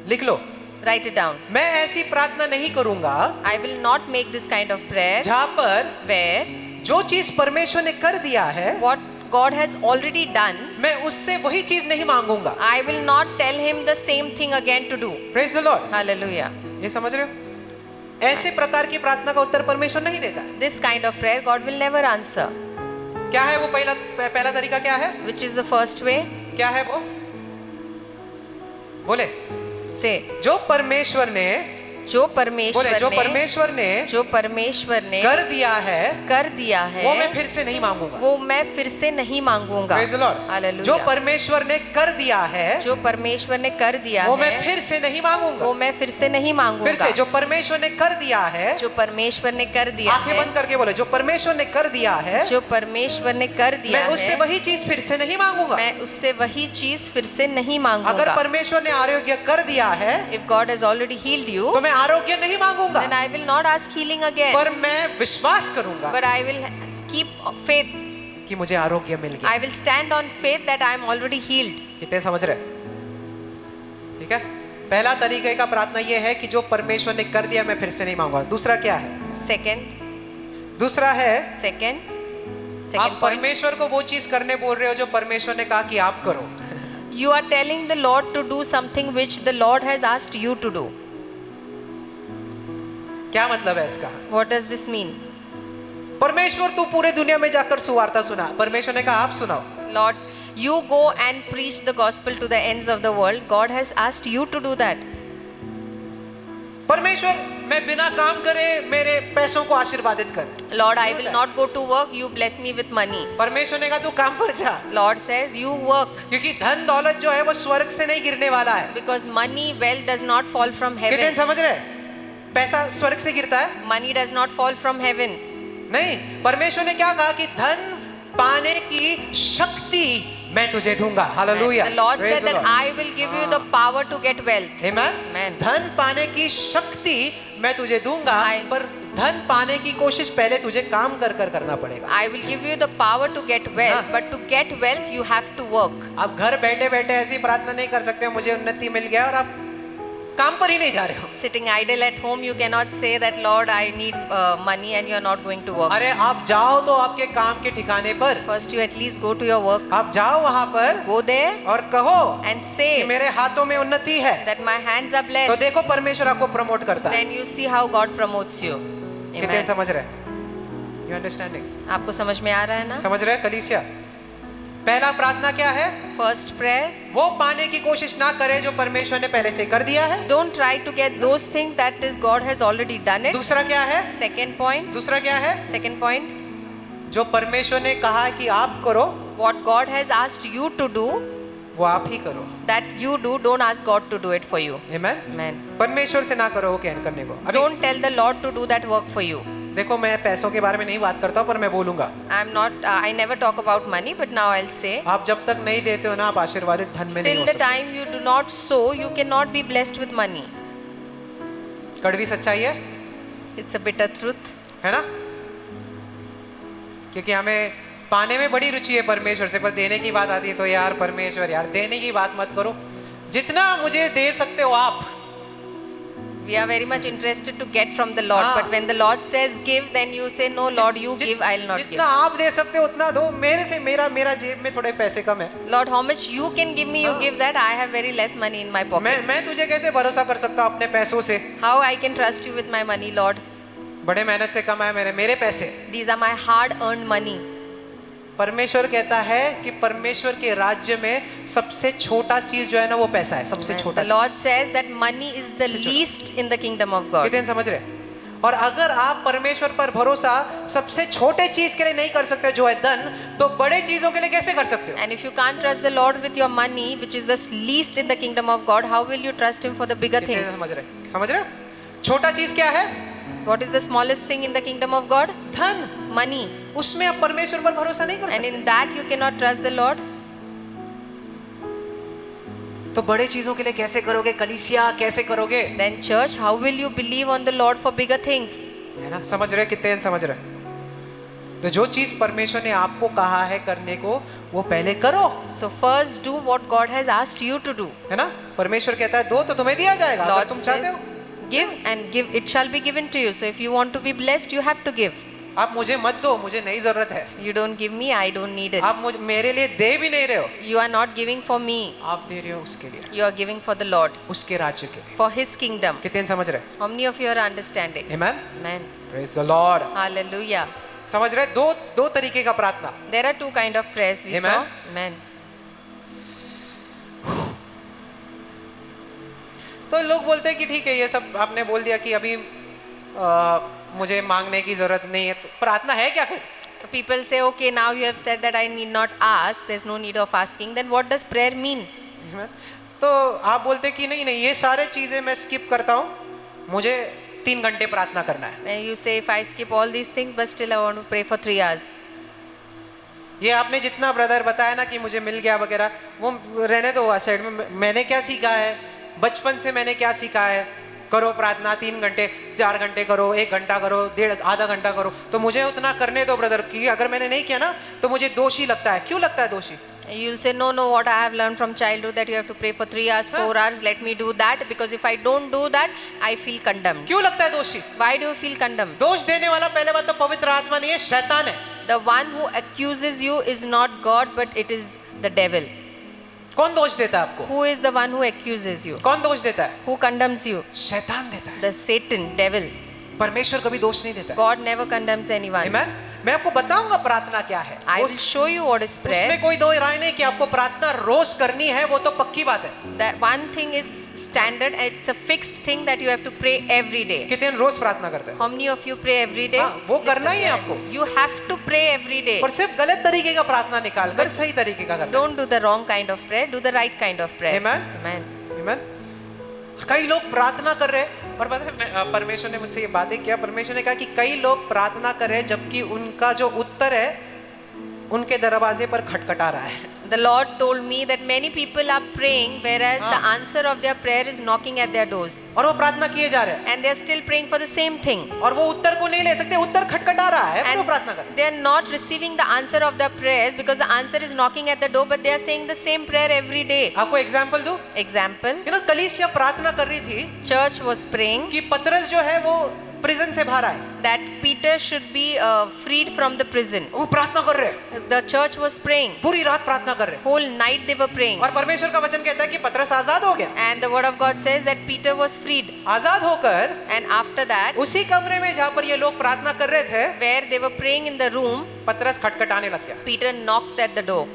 लिख लो, Write it down. मैं ऐसी प्रार्थना नहीं करूंगा I will not make this kind of prayer जहां पर where जो चीज परमेश्वर ने कर दिया है what God has already done, मैं उससे वही चीज नहीं मांगूंगा। I will not tell him the same thing again to do. Praise the Lord. Hallelujah. ये समझ रहे हो? ऐसे प्रकार की प्रार्थना का उत्तर परमेश्वर नहीं देता है। This kind of prayer God will never answer. क्या है वो पहला तरीका क्या है? Which is the first way? क्या है वो? बोले। Say, जो परमेश्वर ने जो बोले परमेश्वर जो ने कर दिया है वो मैं है फिर से नहीं मांगूंगा। वो मैं फिर से नहीं मांगूंगा। Praise the Lord। हालेलुया। जो परमेश्वर ने कर दिया है जो परमेश्वर ने कर दिया वो मैं है फिर से नहीं मांगूंगा। वो मैं फिर से नहीं फिर मांगूंगा। से जो परमेश्वर ने कर दिया है, जो परमेश्वर ने कर दिया आंखें है, बंद करके बोले जो परमेश्वर ने कर दिया है जो परमेश्वर ने कर दिया मैं उससे है वही चीज फिर से नहीं मांगूंगा। मैं उससे वही चीज फिर से नहीं अगर मांगूंगा। परमेश्वर ने आरोग्य कर दिया है If God has already healed you, तो मैं आरोग्य नहीं मांगूंगा, then I will not ask healing again, पर मैं विश्वास करूंगा but I will keep faith. कि मुझे आरोग्य मिल गया। I will stand on faith that I am already healed. कितने समझ रहे? ठीक है, पहला तरीके का प्रार्थना ये है कि जो परमेश्वर ने कर दिया मैं फिर से नहीं मांगूंगा। दूसरा क्या है? दूसरा है Second आप point. परमेश्वर को वो चीज करने बोल रहे हो जो परमेश्वर ने कहा कि आप करो। You are telling the Lord to do something which the Lord has asked you to do. क्या मतलब है इसका? What does this mean? परमेश्वर तू पूरे दुनिया में जाकर सुवार्ता सुना। परमेश्वर ने कहा आप सुनाओ। Lord, you go and preach the gospel to the ends of the world. God has asked you to do that. परमेश्वर मैं बिना काम करे मेरे पैसों को आशीर्वादित कर। Lord, I will not go to work. You bless me with money. परमेश्वर ने कहा तू काम पर जा, Lord says, you work. क्योंकि धन दौलत जो है वो स्वर्ग से नहीं गिरने वाला है। Because money, wealth does not fall from कितने heaven. समझ रहे? पैसा स्वर्ग से गिरता है? Money does not fall from heaven. नहीं, परमेश्वर ने क्या कहा कि धन पाने की शक्ति मैं तुझे दूंगा। Hallelujah. The Lord Praise said the that Lord। I will give you the power to get wealth. Amen? Amen. धन पाने की शक्ति मैं तुझे दूंगा, I- पर धन पाने की कोशिश पहले तुझे काम कर कर करना पड़ेगा। I will give you the power to get wealth, हाँ। but to get wealth you have to work. आप घर बैठे बैठे ऐसी प्रार्थना नहीं कर सकते मुझे उन्नति मिल गया और आप काम पर ही नहीं जा रहे हो। Sitting idle at home, you cannot say that Lord, I need money, and you are not going to work. अरे आप जाओ तो आपके काम के ठिकाने पर, First, you at least go to your work. आप जाओ वहां पर Go there और कहो and कि say मेरे हाथों में उन्नति है, that my hands are तो blessed. देखो परमेश्वर आपको प्रमोट करता है। Then you see how God promotes you. कितने Amen. समझ रहे? You understanding? आपको समझ में आ रहा है ना? समझ रहे कलीसिया? पहला प्रार्थना क्या है? First prayer, वो पाने की कोशिश ना करे जो परमेश्वर ने पहले से कर दिया है। don't try to get those things that is God has already done it. दूसरा क्या है? Second point, दूसरा क्या है? second point, जो परमेश्वर ने कहा कि आप करो what God has asked you to do, वो आप ही करो। that you do, don't ask God to do it for you. Amen? Amen. परमेश्वर से ना करो वो कहन करने को। अभी Don't tell the Lord to do that work for you. देखो मैं पैसों के बारे में नहीं बात करता हूँ पर मैं बोलूंगा। I never talk about money, but now I'll say, आप जब तक नहीं देते हो ना आप आशीर्वादित धन में नहीं till हो the सकते। time you do not sow, you cannot be blessed with money. कड़वी सच्चाई है, It's a bitter truth. है ना? क्योंकि हमें पाने में बड़ी रुचि है परमेश्वर से, पर देने की बात आती है तो यार परमेश्वर यार देने की बात मत करो, जितना मुझे दे सकते हो आप। We are very much interested to get from the Lord, हाँ। but when the Lord says give, then you say no, Lord, you give, I'll not जितना give. आप दे सकते हो उतना दो, मेरे से मेरा जेब में थोड़े पैसे कम है। Lord, how much you can give me, you give that. I have very less money in my pocket. मैं तुझे कैसे भरोसा कर सकता हूँ अपने पैसों से? How I can trust you with my money, Lord? बड़े मेहनत से कमाए मेरे पैसे। These are my hard-earned money. परमेश्वर कहता है कि परमेश्वर के राज्य में सबसे छोटा चीज जो है ना वो पैसा है, सबसे छोटा The Lord चीज। says that money is the least in the kingdom of God. कितने समझ रहे? और अगर आप परमेश्वर पर भरोसा सबसे छोटे चीज के लिए नहीं कर सकते जो है धन, तो बड़े चीजों के लिए कैसे कर सकते हो? And if you can't trust the Lord with your money, which is the least in the kingdom of God, how will you trust Him for the bigger कितने things? समझ रहे? समझ रहे? छोटा चीज क्या है? What is the smallest thing in the kingdom of God? धन। Money. उसमें आप परमेश्वर पर भरोसा नहीं कर And सकते। in that you cannot trust the Lord. तो बड़े चीजों के लिए कैसे करोगे कलीसिया, कैसे करोगे? Then church, how will you believe on the Lord for bigger things? है ना? समझ रहे? कितने समझ रहे? तो जो चीज परमेश्वर ने आपको कहा है करने को वो पहले करो। So first do what God has asked you to do. है ना? परमेश्वर कहता है दो तो तुम्हें दिया जाएगा अगर Lord तुम चाहते says, हो। give and give, it shall be given to you. So if you want to be blessed, you have to give. आप मुझे मत दो, मुझे नहीं जरूरत है। You don't give me, I don't need it. आप मुझे मेरे लिए दे भी नहीं रहे हो, You are not giving for me, आप दे रहे हो उसके लिए, you are giving for the Lord, उसके राज्य के लिए। for His kingdom. कितने समझ रहे? How many of you are understanding? Amen. Amen. Praise the Lord. Hallelujah. समझ रहे? दो तरीके का प्रार्थना। There are two kind of prayers we Amen. saw. Amen. तो लोग बोलते हैं कि ठीक है, ये सब आपने बोल दिया कि अभी मुझे मांगने की जरूरत नहीं है, तो प्रार्थना है क्या फिर? People say, okay, now you have said that I need not ask, there's no need of asking. Then what does prayer mean? तो आप बोलते हैं कि नहीं नहीं, ये सारे चीजें मैं स्किप करता हूँ, मुझे 3 घंटे प्रार्थना करना है। Then you say, if I skip all these things, but still I want to pray for 3 hours. ये आपने जितना ब्रदर बताया ना कि मुझे मिल गया वगैरह, वो रहने दो साइड में। मैंने क्या सीखा है, बचपन से मैंने क्या सीखा है, करो प्रार्थना 3 घंटे 4 घंटे करो, 1 घंटा करो, आधा घंटा करो, तो मुझे उतना करने दो ब्रदर, कि अगर मैंने नहीं किया ना तो मुझे दोषी लगता है। क्यों लगता है दोषी? You'll say, no, no, what I have learned from childhood that you have to pray for 3 hours, 4 hours, let me do that, because if I don't do that, I feel condemned. क्यों लगता है दोषी? Why do you feel condemned? दोष देने वाला पहले बात तो पवित्र आत्मा नहीं है, शैतान है। The one who accuses you is not God, but it is the devil. कौन दोष देता है आपको? Who is the one who accuses you? कौन दोष देता है? Who condemns you? शैतान देता है। The Satan, devil. परमेश्वर कभी दोष नहीं देता। God never condemns anyone. Amen? मैं आपको बताऊंगा प्रार्थना क्या है। I will show you what is prayer. उसमें कोई दो राय नहीं कि आपको प्रार्थना रोज करनी है, वो तो पक्की बात है। That one thing is standard, it's a fixed thing that you have to pray every day. कितने रोज प्रार्थना करते हैं? How many of you pray every day? हाँ, वो करना ही है आपको। You have to pray every day. और सिर्फ गलत तरीके का प्रार्थना निकाल कर सही तरीके का करना। Don't do the wrong kind of prayer, do the right kind of prayer. Amen? Amen. Amen? कई लोग प्रार्थना कर रहे हैं, और पता है परमेश्वर ने मुझसे ये बातें किया। परमेश्वर ने कहा कि कई लोग प्रार्थना कर रहे हैं जबकि उनका जो उत्तर है उनके दरवाजे पर खटखटा रहा है। The Lord told me that many people are praying whereas the answer of their prayer is knocking at their doors. और वो प्रार्थना किए जा रहे हैं And they are still praying for the same thing. और वो उत्तर को नहीं ले सकते, उत्तर खटखटा रहा है, वो प्रार्थना कर रहे हैं। They are not receiving the answer of their prayers because the answer is knocking at the door, but they are saying the same prayer every day. आपको एग्जाम्पल दूं? Example, कलीसिया प्रार्थना कर रही थी church was praying कि पतरस जो है वो प्रिजन से बाहर आए। that Peter should be freed from the prison. वो प्रार्थना कर रहे हैं, The church was praying. पूरी रात प्रार्थना कर रहे हैं, Whole night they were praying. और परमेश्वर का वचन कहता है कि पतरस आजाद हो गया। And the word of God says that Peter was freed. आजाद होकर And after that, उसी कमरे में जहाँ पर ये लोग प्रार्थना कर रहे थे, where they were praying in the room, पतरस खटखटाने लग गया। Peter knocked at the door.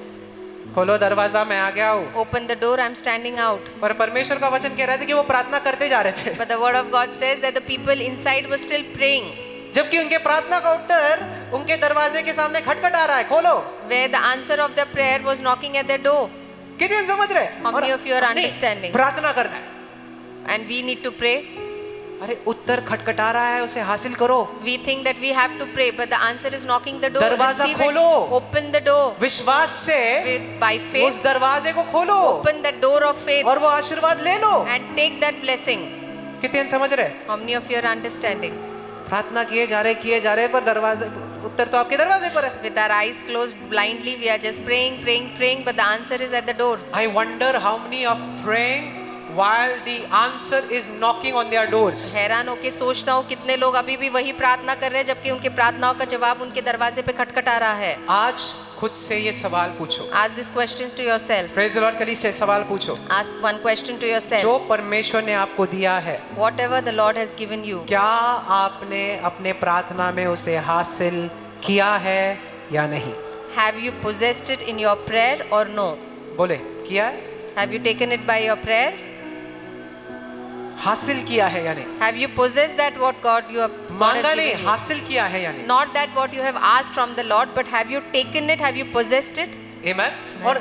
खोलो दरवाजा, मैं आ गया हूँ। Open the door, I'm standing out. पर परमेश्वर का वचन कह रहे थे कि वो प्रार्थना करते जा रहे थे, But the word of God says that the people inside were still praying. जबकि उनके प्रार्थना का उत्तर उनके दरवाजे के सामने खटखटा रहा है, खोलो। Where the answer of their prayer was knocking at their door. कितने समझ रहे? How many of you are understanding? प्रार्थना करना है, And we need to pray. अरे उत्तर खटखटा रहा है, उसे हासिल करो। We think that we have to pray, but the answer is knocking the door. दरवाजा Receive खोलो। it. Open the door. विश्वास से By उस faith, दरवाजे को खोलो open the door of faith और वो आशीर्वाद ले लो। and take that blessing. कितने समझ रहे? How many of you are understanding? प्रार्थना किए जा रहे पर दरवाजे, उत्तर तो आपके दरवाजे पर है। With our eyes closed blindly, we are just praying, praying, praying, but the answer is at the door. I wonder how many are praying while the answer is knocking on their doors. हैरान होके सोचता हूँ कितने लोग अभी भी वही प्रार्थना कर रहे हैं जबकि उनके प्रार्थनाओं का जवाब उनके दरवाजे पे खटखटा रहा है. आज खुद से ये सवाल पूछो. Ask this question to yourself. Praise the Lord. कलीसिया सवाल पूछो. Ask one question to yourself. जो परमेश्वर ने आपको दिया है, Whatever the Lord has given you, क्या आपने अपने प्रार्थना में उसे हासिल किया है या नहीं? have you possessed it in your prayer or no? बोले किया है? Have you taken it by your prayer? हासिल किया है या नहीं? Have you possessed that what God has मांगा नहीं, given you? हासिल किया है या नहीं? Not that what you have asked from the Lord, but have you taken it? Have you possessed it? Amen. और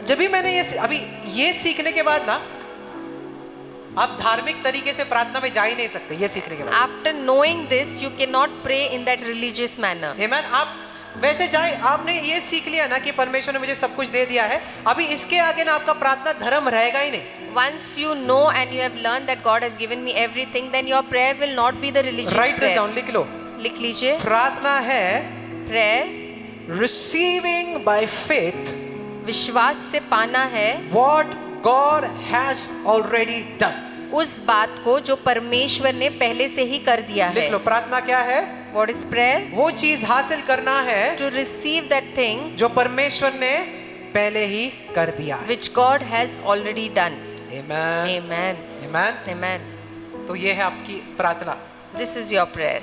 जब भी मैंने अभी ये सीखने के बाद ना, आप धार्मिक तरीके से प्रार्थना में जा ही नहीं सकते. ये सीखने के बाद, After knowing this, you cannot pray in that religious manner. Amen. आप वैसे जाए, आपने ये सीख लिया ना कि परमेश्वर ने मुझे सब कुछ दे दिया है, अभी इसके आगे ना आपका प्रार्थना धर्म रहेगा ही नहीं. Once you know and you have learned that God has given me everything, then your prayer will not be the religious Write this prayer. down, लिख लो. लिख लीजिए. प्रार्थना है Prayer receiving by faith विश्वास से पाना है what God has already done. उस बात को जो परमेश्वर ने पहले से ही कर दिया लिख है. लो. प्रार्थना क्या है? What is prayer? वो चीज हासिल करना है To receive that thing जो परमेश्वर ने पहले ही कर दिया है. which God has already done. Amen. Amen. Amen. Amen. तो ये है आपकी प्रार्थना. This is your prayer.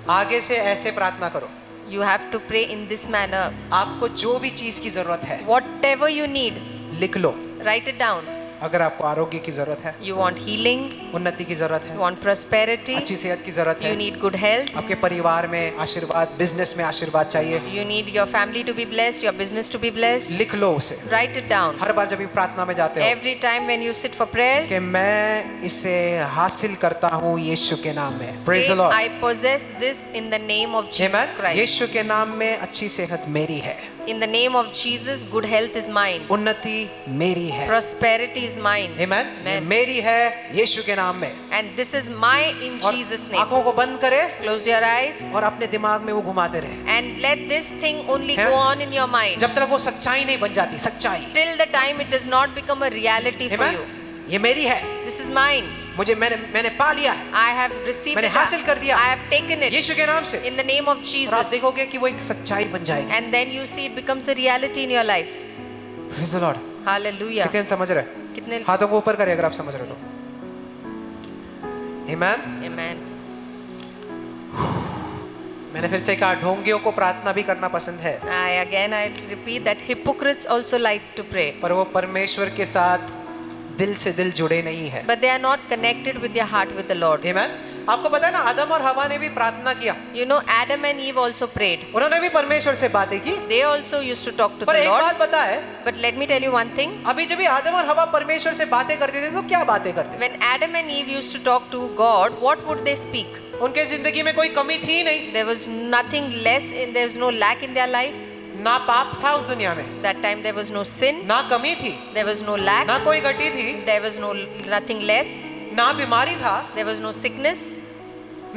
आगे से ऐसे प्रार्थना करो. You have to pray in this manner. आपको जो भी चीज की जरूरत है Whatever you need, लिख लो. write it down. अगर आपको आरोग्य की जरूरत है, you want healing, उन्नति की जरूरत you है, want prosperity, अच्छी सेहत की जरूरत you है, need good health, आपके परिवार में आशीर्वाद, बिजनेस में आशीर्वाद चाहिए, you need your family to be blessed, your business to be blessed, लिख लो उसे। write it down. हर बार जब भी प्रार्थना में जाते हो Every time when you sit for prayer, कि मैं इसे हासिल करता हूँ यीशु के नाम में। Praise say, the Lord। I possess this in the name of Jesus Amen। Christ. यीशु के नाम में अच्छी सेहत मेरी है, In the name of Jesus, good health is mine. उन्नति मेरी है। Prosperity is mine. Amen। ये Amen. मेरी है यीशु के नाम में। And this is my in और Jesus' name. आंखों को बंद करे Close your eyes और अपने दिमाग में वो घुमाते रहे and let this thing only है? go on in your mind जब तक वो सच्चाई नहीं बन जाती। सच्चाई, till the time it does not become a reality for Amen। you. ये मेरी है, This is mine. मैंने पा लिया है I have received मैंने it. हासिल कर दिया। I have taken it यीशु के नाम से। in the name of और आप Jesus. देखोगे कि वो एक सच्चाई बन जाएगी। And then you see it becomes a reality in your life. Praise the Lord। Hallelujah. कितने समझ रहे? कितने हाथों को ऊपर करें अगर आप समझ रहे हो तो। Amen। Amen. मैंने फिर से कहा ढोंगियों को प्रार्थना भी करना पसंद है, I repeat that hypocrites also like to pray, पर वो परमेश्वर के साथ दिल से दिल जुड़े नहीं है। but they are not connected with their heart with the Lord. Amen। आपको पता है ना, आदम और हवा ने भी प्रार्थना किया, You know, Adam and Eve also prayed. उन्होंने भी परमेश्वर से बातें की। They also used to talk to पर the एक Lord. बात पता है, But let me tell you one thing. अभी जब भी आदम और हवा परमेश्वर से बातें करते थे तो क्या बातें करते When Adam and Eve used to talk to God, what would they speak? थे? उनके जिंदगी में कोई कमी थी नहीं, There was nothing less, there was no lack in their life. ना पाप था उस दुनिया में, That time there was no sin, ना कमी थी, there was no lack, ना कोई घटी थी, there was nothing less, ना बीमारी था, there was no sickness,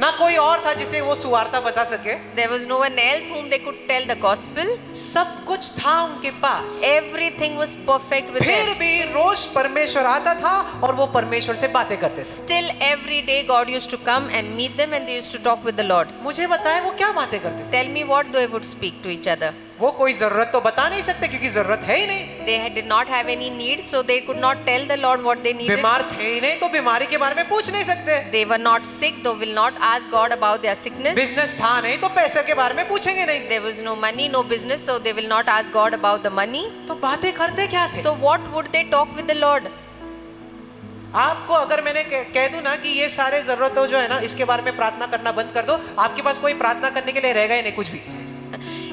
ना कोई और था जिसे वो सुवार्ता बता सके। there was no one else whom they could tell the gospel. सब कुछ था उनके पास, Everything was perfect with फिर them. भी रोज परमेश्वर आता था और वो परमेश्वर से बातें करते थे। Still every day God used to come and meet them and they used to talk with the Lord. मुझे बताए वो क्या बातें करते थे? Tell me what they would speak to each other. वो कोई जरूरत तो बता नहीं सकते क्योंकि जरूरत है ही नहीं। They did not have any need, so they could not tell the Lord what they needed. बीमार थे ही नहीं तो बीमारी के बारे में पूछ नहीं सकते। They were not sick, they will not ask God about their sickness. Business था नहीं तो पैसे के बारे में पूछेंगे नहीं। There was no money, no business, so they will not ask God about the money. तो बातें करते क्या थे? So what would they talk with the Lord? आपको अगर मैंने कह दूं ना कि ये सारे जरूरतों जो है ना इसके बारे में प्रार्थना करना बंद कर दो, आपके पास कोई प्रार्थना करने के लिए रहेगा ही नहीं कुछ भी।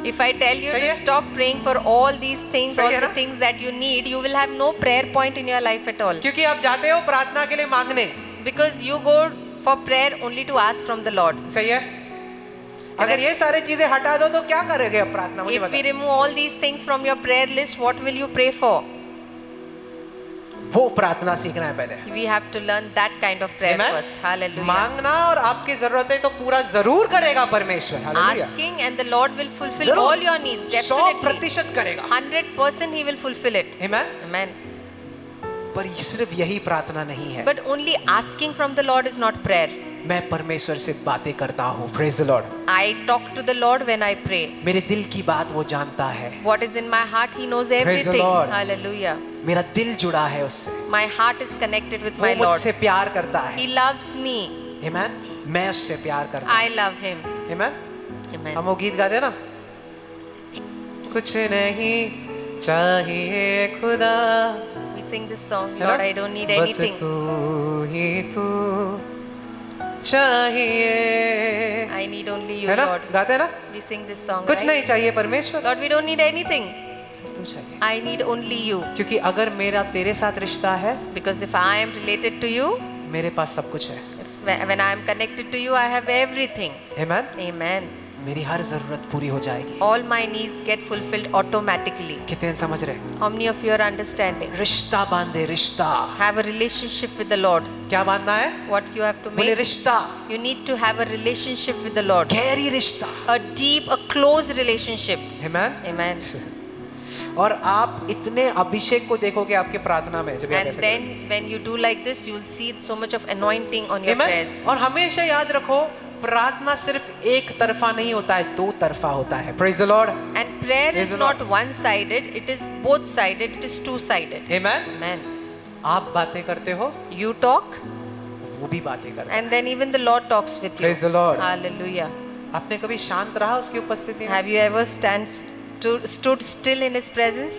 If I tell you सही to है? stop praying for all these things, सही all है the ना? things that you need, you will have no prayer point in your life at all. क्योंकि आप जाते हो प्रार्थना के लिए मांगने। Because you go for prayer only to ask from the Lord. सही है? अगर ये सारी चीजें हटा दो तो क्या करोगे अब प्रार्थना? मुझे If we बताओ। remove all these things from your prayer list, what will you pray for? वो प्रार्थना सीखना है पहले। We have to learn that kind of prayer Amen? first. Hallelujah. मांगना और आपकी जरूरतें तो पूरा जरूर करेगा परमेश्वर। Hallelujah. Asking and the Lord will fulfill जरूर। all your needs. 100% Definitely. करेगा। 100% He will fulfill it. Amen? Amen. पर सिर्फ यही प्रार्थना नहीं है। But only asking from the Lord is not prayer. मैं परमेश्वर से बातें करता हूँ। Praise the Lord। I talk to the Lord when I pray. मेरे दिल की बात वो जानता है। What is in my heart, He knows Praise the everything. Lord. Hallelujah. मेरा दिल जुड़ा है उससे। My heart is connected with वो my Lord. मुझसे प्यार करता है। He loves me. Amen? मैं उससे प्यार करता हूँ। I love Him. Amen? Amen. हम वो गीत गाते हैं ना, कुछ नहीं चाहिए खुदा, We sing this song, है ना? Lord, I don't need बस anything. तू ही तू चाहिए, I need only you, है ना? Lord. गाते हैं ना, We sing this song, कुछ right? नहीं चाहिए परमेश्वर, Lord, we don't need anything. सिर्फ तू चाहिए। I need only you. क्योंकि अगर मेरा तेरे साथ रिश्ता है, Because if I am related to you, मेरे पास सब कुछ है। when I am connected to you, I have everything. Amen? Amen. मेरी हर जरूरत पूरी हो जाएगी। All my needs get fulfilled automatically. कितने समझ रहे? How many of you are understanding? रिश्ता बांधे, रिश्ता। Have a relationship with the Lord. क्या बांधना है? What you have to बोले make? रिश्ता, You need to have a relationship with the Lord. गहरी रिश्ता। A deep, a close relationship. Amen? Amen. और आप इतने अभिषेक को देखोगे आपके प्रार्थना में जब आप And ऐसे then when you do like this, you will see so much of anointing on your Amen? prayers. और हमेशा याद रखो, प्रार्थना सिर्फ एक तरफा नहीं होता है, दो तरफा होता है। Praise the Lord. And prayer Praise is the Lord. not one-sided, it is both-sided, it is two-sided. Amen? Amen. आप बातें करते हो, You talk वो भी बातें करता है। and then even the Lord talks with you. Praise the Lord. Hallelujah. आपने कभी शांत रहा उसकी उपस्थिति में? Have you ever stood still in His presence?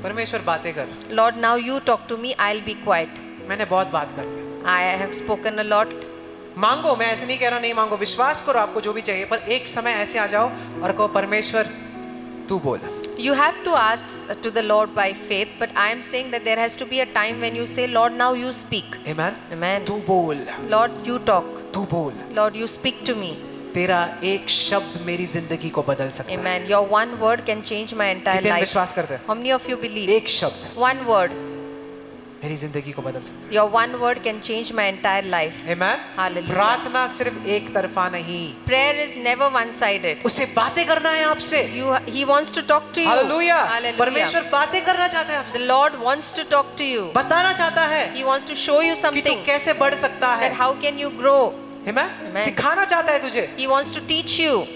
परमेश्वर बातें कर, Lord, now you talk to me, I'll be quiet. मैंने बहुत बात कर ली। I have spoken a lot. मांगो, मैं ऐसे नहीं कह रहा नहीं मांगो, विश्वास करो आपको जो भी चाहिए, पर एक समय ऐसे आ जाओ और कहो परमेश्वर तू बोल। You have to ask to the Lord by faith, but I am saying that there has to be a time when you say, Lord, now you speak. Amen? Amen. तू बोल, Lord, you talk. तू बोल। Lord, you speak to me. तेरा एक शब्द मेरी जिंदगी को बदल सकता है। Amen. Your one word can change my entire कितने life. विश्वास करते हैं? How many of you believe? एक शब्द One word. मेरी जिंदगी को बदल सकता Your one word can change my entire life. है। Amen? Hallelujah. प्रार्थना सिर्फ एक तरफा नहीं, Prayer is never one-sided. उसे बातें करना है आपसे। He wants to talk to you. Hallelujah. Hallelujah. परमेश्वर बातें करना चाहता है आपसे, The Lord wants to talk to you. बताना चाहता है He wants to show you कि तू something. कैसे बढ़ सकता है। That how can you grow? Amen? Amen. सिखाना चाहता है तुझे He wants to teach you.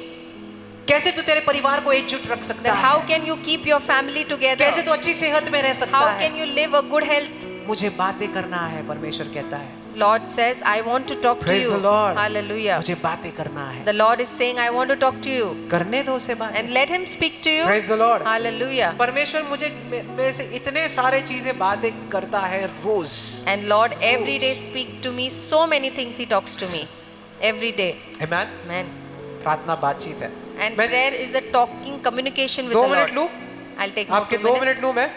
कैसे तू तेरे परिवार को एकजुट रख सकता That how है, can you keep your family together? कैसे तू अच्छी सेहत में रह सकता How है। can you live a good health? मुझे बातें करना है, परमेश्वर कहता है। Lord says, I want to talk to Praise you. the Lord. Hallelujah. मुझे बातें करना है, The Lord is saying, I want to talk to you. करने दो उसे बातें। And let Him speak to you. Praise the Lord. Hallelujah. परमेश्वर मुझे मेरे से इतने सारे चीजें बातें करता है रोज। And Lord every day speak to me so many things He talks to me. Every day. Amen? Amen. प्रार्थना बातचीत है। And मैं prayer is a talking communication with 2 the minute Lord. लूं, I'll take more आपके 2 2 minutes. Minute लूं मैं,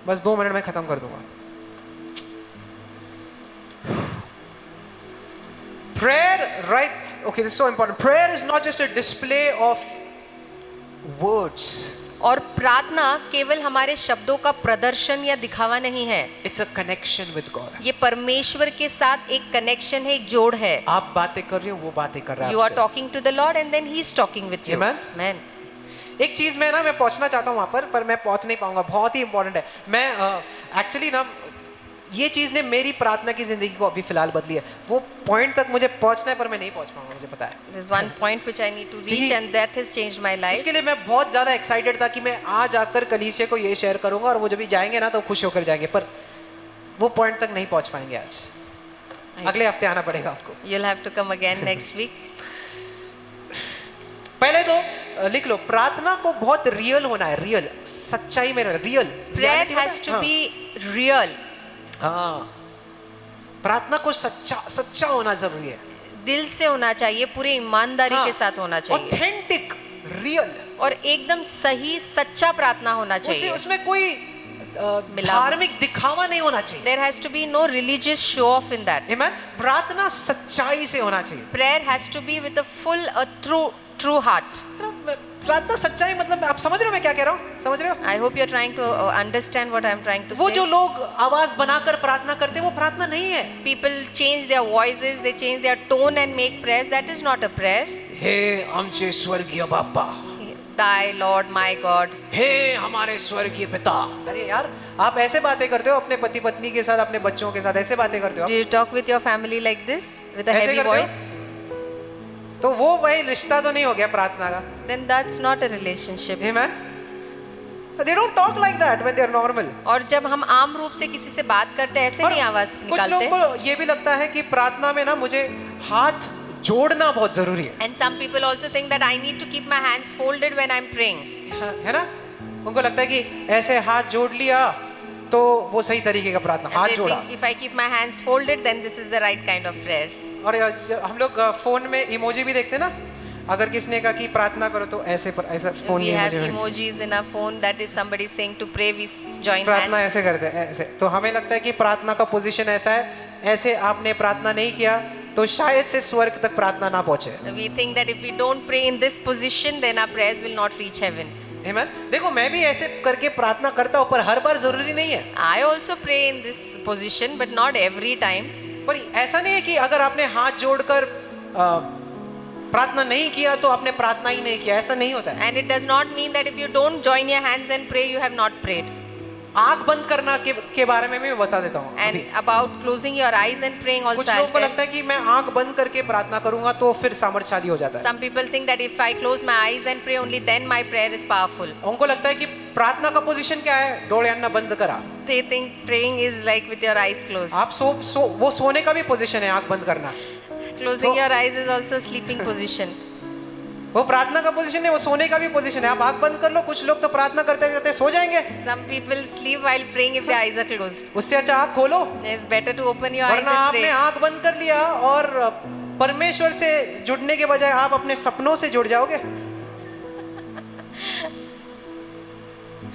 बस 2 minute में खत्म कर दूंगा। Prayer, right? Okay, this is so important. Prayer is not just a display of words. और प्रार्थना केवल हमारे शब्दों का प्रदर्शन या दिखावा नहीं है. It's a connection with God. ये परमेश्वर के साथ एक कनेक्शन है, एक जोड़ है. आप बातें कर रहे हो, वो बातें कर रहा है You are आपसे। talking to the Lord and then He is talking with you. Amen. Amen. एक चीज मैं पहुंचना चाहता हूं वहां पर मैं पहुंच नहीं पाऊंगा, बहुत ही इंपॉर्टेंट है। मैं एक्चुअली ना ये चीज ने मेरी प्रार्थना की जिंदगी को अभी फिलहाल बदली है। वो पॉइंट तक मुझे पहुंचना है पर मैं नहीं पहुंच पाऊंगा, मुझे पता है। There's one point which I need to reach and that has changed my life. इसके लिए मैं बहुत ज्यादा एक्साइटेड था कि मैं आज आकर कलीसिया को ये शेयर करूंगा और वो जब भी जाएंगे ना तो खुश होकर जाएंगे, पर वो पॉइंट तक नहीं पहुंच पाएंगे आज। अगले हफ्ते आना पड़ेगा आपको। You'll have to come again next week. पहले तो लिख लो, प्रार्थना को बहुत रियल होना है, रियल, सच्चाई में real. Prayer has to be real. हाँ, प्रार्थना को सच्चा होना जरूरी है, दिल से होना चाहिए, पूरे ईमानदारी के साथ होना चाहिए, ऑथेंटिक, रियल, और एकदम सही सच्चा प्रार्थना होना चाहिए. उसमें कोई धार्मिक दिखावा नहीं होना चाहिए। There has to be no religious show off in that. Amen? प्रार्थना सच्चाई से होना चाहिए। Prayer has to be with a full, a true heart. प्रार्थना सच्चाई मतलब आप समझ रहे हो मैं क्या कह रहा हूँ? समझ रहे हो? I hope you're trying to understand what I'm trying to वो say. जो लोग आवाज बनाकर प्रार्थना करते हैं वो प्रार्थना नहीं है। People change their voices, they change their tone and make prayers. That is not a prayer. हे आमचे स्वर्गीय बापा, Thy Lord, my God. हे हमारे स्वर्गीय पिता। अरे यार, आप ऐसे बातें करते हो अपने पति पत्नी के साथ, अपने बच्चों के साथ ऐसे बातें करते हो? Do you talk with your family like this with a ऐसे heavy करते हो? voice? तो वो वही रिश्ता तो नहीं हो गया प्रार्थना का। Then that's not a relationship. Amen? They don't talk like that when they are normal. और जब हम आम रूप से किसी से बात करते हैं ऐसे और नहीं आवाज कुछ निकालते. लोगों को ये भी लगता है कि प्रार्थना में ना मुझे हाथ जोड़ना बहुत जरूरी है। And some people also think that I need to keep my hands folded when I'm praying. है ना? उनको लगता है कि ऐसे हाथ जोड़ लिया तो वो सही तरीके का प्रार्थना, And हाथ they जोड़ा। think if I keep my hands folded then this is the right kind of prayer. और हम लोग फोन में इमोजी भी देखते हैं ना, अगर किसने कहा कि प्रार्थना करो तो ऐसे पर ऐसा फोन We में have emoji emojis in our phone that if somebody is saying to pray we join प्रार्थना hands. ऐसे करते हैं ऐसे, तो हमें लगता है कि प्रार्थना का पोजीशन ऐसा है, ऐसे आपने प्रार्थना नहीं किया तो शायद से स्वर्ग तक प्रार्थना ना पहुंचे। We think that if we don't pray in this position then our prayers will not reach heaven. Amen? देखो मैं भी ऐसे करके प्रार्थना करता हूँ पर हर बार जरूरी नहीं है। I also pray in this position but not every time. पर ऐसा नहीं है कि अगर आपने हाथ जोड़कर प्रार्थना नहीं किया तो आपने प्रार्थना ही नहीं किया, ऐसा नहीं होता है। And it does not mean that if you don't join your hands and pray you have not prayed. आंख बंद करना के बारे में मैं बता देता हूँ। And about closing your eyes and praying also. कुछ I'll लोगों को tell. लगता है कि मैं आंख बंद करके प्रार्थना करूंगा तो फिर सामर्थ्यशाली हो जाता है। Some people think that if I close my eyes and pray only then my prayer is powerful. उनको लगता है कि प्रार्थना का पोजीशन क्या है, डोळ्यांना बंद करा। They think praying is like with your eyes closed. आप वो सोने का भी पोजीशन है, आंख बंद करना। Closing your eyes is also sleeping position. वो प्रार्थना का पोजीशन है, वो सोने का भी पोजीशन है। आप आंख बंद कर लो, कुछ लोग तो प्रार्थना करते करते सो जाएंगे। Some people sleep while praying if their eyes are closed. उससे अच्छा आंख खोलो, It's better to open your eyes वरना and आपने pray. आंख बंद कर लिया और परमेश्वर से जुड़ने के बजाय आप अपने सपनों से जुड़ जाओगे,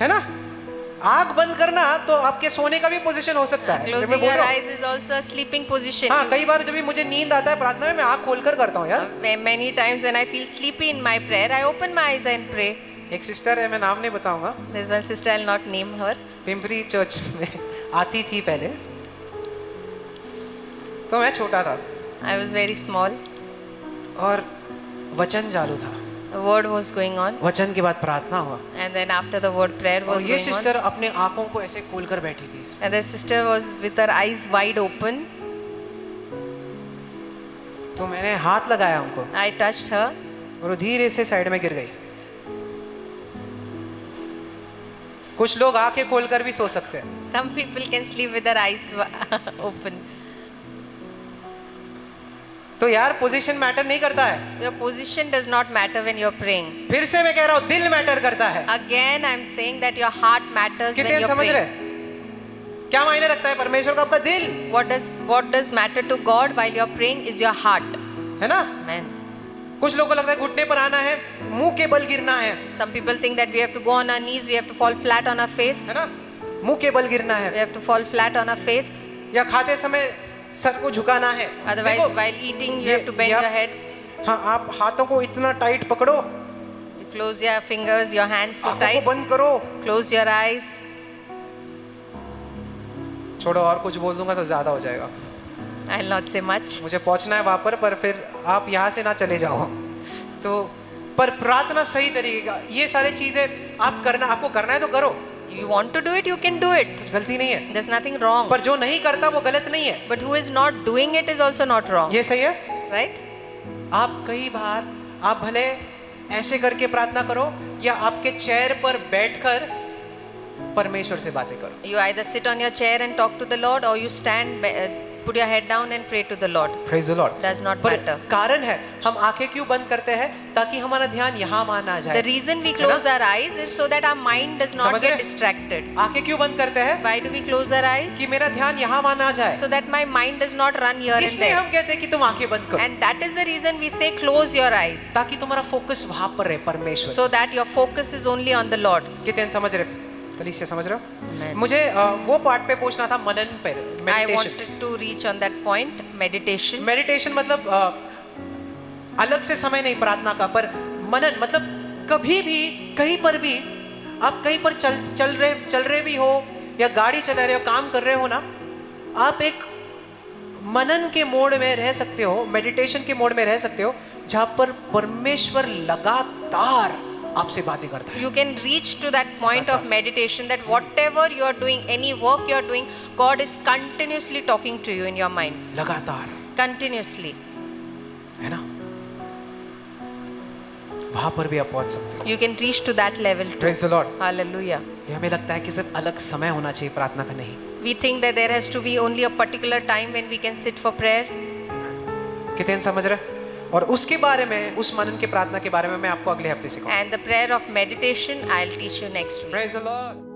है ना। आंख बंद करना तो आपके सोने का भी पोजीशन हो सकता है। मैं Closing बोल your रहा हूँ। eyes is also a sleeping position. हाँ, कई बार जब भी मुझे नींद आता है प्रार्थना में, मैं आंख खोलकर करता हूँ यार। Many times when I feel sleepy in my prayer, I open my eyes and pray. एक सिस्टर है, मैं नाम नहीं बताऊंगा, There's one sister, I'll not name her. Pimpri church में आती थी पहले, तो मैं छोटा था I was very small. और वचन चालू था। The word was going on, वचन के बाद प्रार्थना हुआ and then after the word prayer और was ये going on, सिस्टर अपने आंखों को ऐसे खोलकर बैठी थी। and the sister was with her eyes wide open. तो मैंने हाथ लगाया उनको I touched her, और वो धीरे से साइड में गिर गई। कुछ लोग आंखें खोलकर भी सो सकते हैं। some people can sleep with their eyes open. तो यार पोजीशन मैटर नहीं करता है। Your position does not matter when you're praying. फिर से मैं कह रहा हूँ, दिल मैटर करता है। Again, I'm saying that your heart matters when कितने you're समझ रहे? praying. क्या मायने रखता है परमेश्वर का आपका दिल, What does matter to God while you're praying is your heart. है ना। Amen. कुछ लोगों को लगता है घुटने पर आना है, मुंह के बल गिरना है Some people think that we have to go on our knees, we have to fall flat on our face. ना, मुंह के बल गिरना We है, have to fall flat on our face. या खाते समय सर को झुकाना है। Otherwise, देखो, while eating, you ये- have to bend ये आप- your head. हाँ, आप हाथों को इतना टाइट पकड़ो, You close your fingers, your hands so आंखों को tight. बंद करो। Close your eyes. छोड़ो, और कुछ बोल दूंगा तो ज्यादा हो जाएगा। I'll not say much. मुझे पहुंचना है वहां पर फिर आप यहाँ से ना चले जाओ। तो पर प्रार्थना सही तरीके का, ये सारी चीजें आपको करना है तो करो, You want to do it, you can do it. कुछ गलती नहीं है। There's nothing wrong. पर जो नहीं करता वो गलत नहीं है, But who is not doing it is also not wrong. ये सही है। Right? आप कई बार, आप भले ऐसे करके प्रार्थना करो या आपके चेयर पर बैठकर परमेश्वर से बातें करो। You either sit on your chair and talk to the Lord, or you stand, put your head down and pray to the Lord. Praise the Lord. Does not पर matter. कारण है, हम आंखें क्यों बंद करते हैं? ताकि हमारा ध्यान यहाँ वहाँ ना जाए। The reason we close our eyes is so that our mind does not समझ get रहे? distracted. आंखें क्यों बंद करते हैं? Why do we close our eyes? कि मेरा ध्यान यहाँ वहाँ ना जाए। So that my mind does not run here and इसलिए there. हम कहते हैं कि तुम आंखें बंद करो, And that is the reason we say close your eyes. ताकि तुम्हारा फोकस वहां पर रहे, परमेश्वर। So that your focus is only on the Lord. कितने समझ रहे? कलीसिया समझ रहे हो? Amen. मुझे वो पार्ट पे पूछना था, मनन पर, I meditation. wanted to reach on that point, meditation. Meditation मतलब अलग से समय नहीं प्रार्थना का, पर मनन मतलब कभी भी कहीं पर भी आप कहीं पर चल रहे भी हो या गाड़ी चला रहे हो, काम कर रहे हो ना, आप एक मनन के मोड में रह सकते हो, मेडिटेशन के मोड में रह सकते हो, जहां पर परमेश्वर लगातार आपसे बातें करता है। You can reach to that point of meditation that whatever you are doing, any work you are doing, God is continuously talking to you in your mind. लगातार, Continuously. है ना। वहां पर भी आप पहुंच सकते हो। You can reach to that level too. Praise the Lord. Hallelujah. ये हमें लगता है कि सिर्फ अलग समय होना चाहिए प्रार्थना का, नहीं। We think that there has to be only a particular time when we can sit for prayer. कितने समझ रहे? और उसके बारे में, उस मनन के प्रार्थना के बारे में मैं आपको अगले हफ्ते सिखाऊंगा। And the prayer of meditation, I'll teach you next week. Praise the Lord.